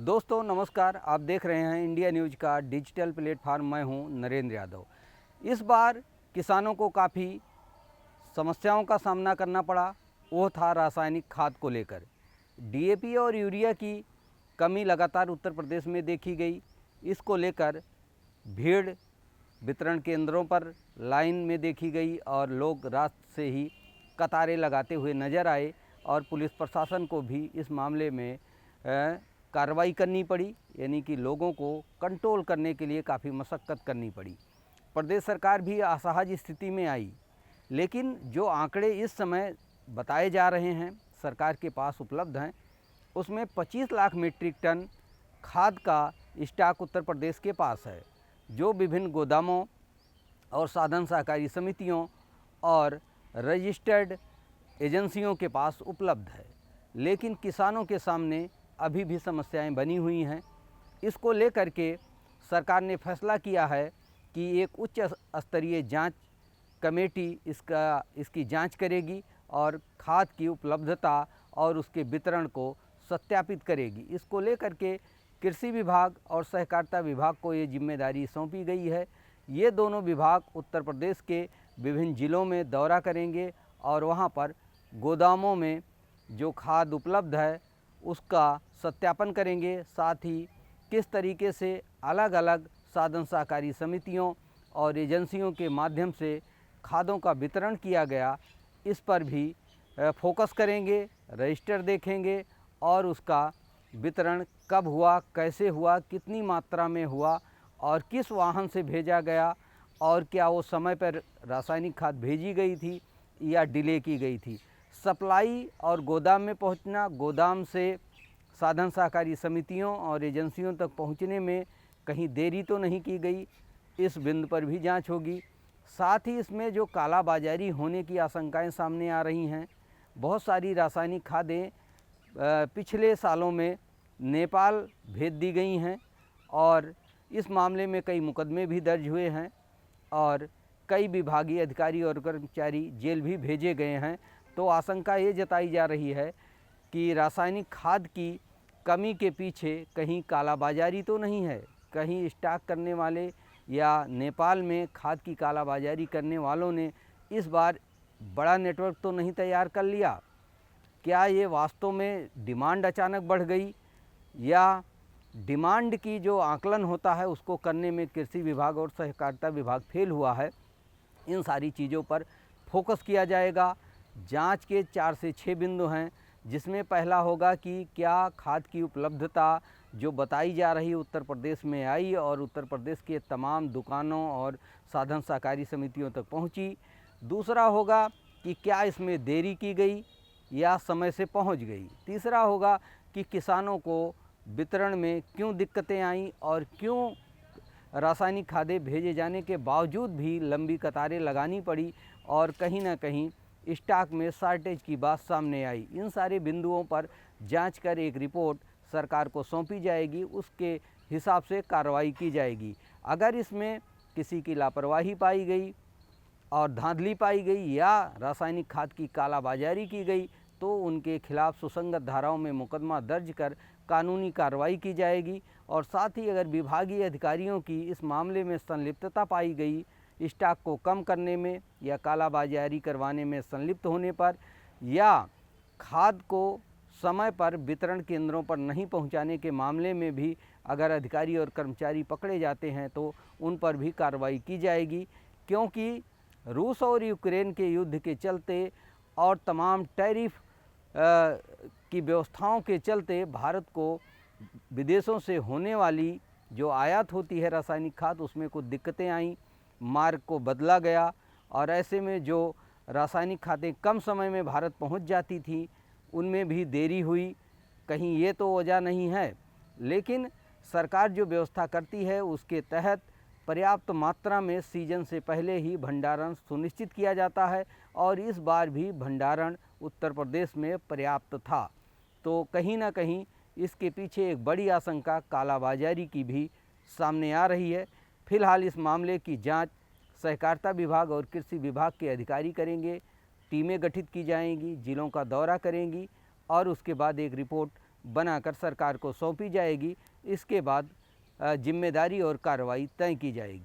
दोस्तों नमस्कार, आप देख रहे हैं इंडिया न्यूज़ का डिजिटल प्लेटफार्म। मैं हूं नरेंद्र यादव। इस बार किसानों को काफ़ी समस्याओं का सामना करना पड़ा। वो था रासायनिक खाद को लेकर। डीएपी और यूरिया की कमी लगातार उत्तर प्रदेश में देखी गई। इसको लेकर भीड़ वितरण केंद्रों पर लाइन में देखी गई और लोग रात से ही कतारें लगाते हुए नज़र आए और पुलिस प्रशासन को भी इस मामले में कार्रवाई करनी पड़ी, यानी कि लोगों को कंट्रोल करने के लिए काफ़ी मशक्क़त करनी पड़ी। प्रदेश सरकार भी असहज स्थिति में आई, लेकिन जो आंकड़े इस समय बताए जा रहे हैं सरकार के पास उपलब्ध हैं, उसमें 25 लाख मीट्रिक टन खाद का स्टॉक उत्तर प्रदेश के पास है, जो विभिन्न गोदामों और साधन सहकारी समितियों और रजिस्टर्ड एजेंसियों के पास उपलब्ध है। लेकिन किसानों के सामने अभी भी समस्याएं बनी हुई हैं। इसको लेकर के सरकार ने फैसला किया है कि एक उच्च स्तरीय जांच कमेटी इसकी जांच करेगी और खाद की उपलब्धता और उसके वितरण को सत्यापित करेगी। इसको लेकर के कृषि विभाग और सहकारिता विभाग को ये जिम्मेदारी सौंपी गई है। ये दोनों विभाग उत्तर प्रदेश के विभिन्न ज़िलों में दौरा करेंगे और वहाँ पर गोदामों में जो खाद उपलब्ध है उसका सत्यापन करेंगे। साथ ही किस तरीके से अलग अलग साधन सहकारी समितियों और एजेंसियों के माध्यम से खादों का वितरण किया गया, इस पर भी फोकस करेंगे, रजिस्टर देखेंगे और उसका वितरण कब हुआ, कैसे हुआ, कितनी मात्रा में हुआ और किस वाहन से भेजा गया और क्या वो समय पर रासायनिक खाद भेजी गई थी या डिले की गई थी। सप्लाई और गोदाम में पहुंचना, गोदाम से साधन सहकारी समितियों और एजेंसियों तक पहुंचने में कहीं देरी तो नहीं की गई, इस बिंदु पर भी जांच होगी। साथ ही इसमें जो कालाबाजारी होने की आशंकाएं सामने आ रही हैं, बहुत सारी रासायनिक खादें पिछले सालों में नेपाल भेज दी गई हैं और इस मामले में कई मुकदमे भी दर्ज हुए हैं और कई विभागीय अधिकारी और कर्मचारी जेल भी भेजे गए हैं। तो आशंका ये जताई जा रही है कि रासायनिक खाद की कमी के पीछे कहीं कालाबाजारी तो नहीं है, कहीं स्टॉक करने वाले या नेपाल में खाद की कालाबाजारी करने वालों ने इस बार बड़ा नेटवर्क तो नहीं तैयार कर लिया। क्या ये वास्तव में डिमांड अचानक बढ़ गई या डिमांड की जो आकलन होता है उसको करने में कृषि विभाग और सहकारिता विभाग फेल हुआ है। इन सारी चीज़ों पर फोकस किया जाएगा। जांच के 4 से 6 बिंदु हैं, जिसमें पहला होगा कि क्या खाद की उपलब्धता जो बताई जा रही उत्तर प्रदेश में आई और उत्तर प्रदेश के तमाम दुकानों और साधन सहकारी समितियों तक पहुंची। दूसरा होगा कि क्या इसमें देरी की गई या समय से पहुंच गई। तीसरा होगा कि किसानों को वितरण में क्यों दिक्कतें आईं और क्यों रासायनिक खादें भेजे जाने के बावजूद भी लंबी कतारें लगानी पड़ी और कहीं ना कहीं स्टॉक में शॉर्टेज की बात सामने आई। इन सारे बिंदुओं पर जांच कर एक रिपोर्ट सरकार को सौंपी जाएगी, उसके हिसाब से कार्रवाई की जाएगी। अगर इसमें किसी की लापरवाही पाई गई और धांधली पाई गई या रासायनिक खाद की कालाबाजारी की गई तो उनके खिलाफ सुसंगत धाराओं में मुकदमा दर्ज कर कानूनी कार्रवाई की जाएगी। और साथ ही अगर विभागीय अधिकारियों की इस मामले में संलिप्तता पाई गई, स्टॉक को कम करने में या कालाबाजारी करवाने में संलिप्त होने पर या खाद को समय पर वितरण केंद्रों पर नहीं पहुंचाने के मामले में भी अगर अधिकारी और कर्मचारी पकड़े जाते हैं तो उन पर भी कार्रवाई की जाएगी। क्योंकि रूस और यूक्रेन के युद्ध के चलते और तमाम टैरिफ की व्यवस्थाओं के चलते भारत को विदेशों से होने वाली जो आयात होती है रासायनिक खाद, उसमें कुछ दिक्कतें आईं, मार्ग को बदला गया और ऐसे में जो रासायनिक खादें कम समय में भारत पहुंच जाती थी उनमें भी देरी हुई। कहीं ये तो वजह नहीं है, लेकिन सरकार जो व्यवस्था करती है उसके तहत पर्याप्त मात्रा में सीजन से पहले ही भंडारण सुनिश्चित किया जाता है और इस बार भी भंडारण उत्तर प्रदेश में पर्याप्त था। तो कहीं ना कहीं इसके पीछे एक बड़ी आशंका कालाबाजारी की भी सामने आ रही है। फिलहाल इस मामले की जांच सहकारिता विभाग और कृषि विभाग के अधिकारी करेंगे। टीमें गठित की जाएंगी, जिलों का दौरा करेंगी और उसके बाद एक रिपोर्ट बनाकर सरकार को सौंपी जाएगी। इसके बाद जिम्मेदारी और कार्रवाई तय की जाएगी।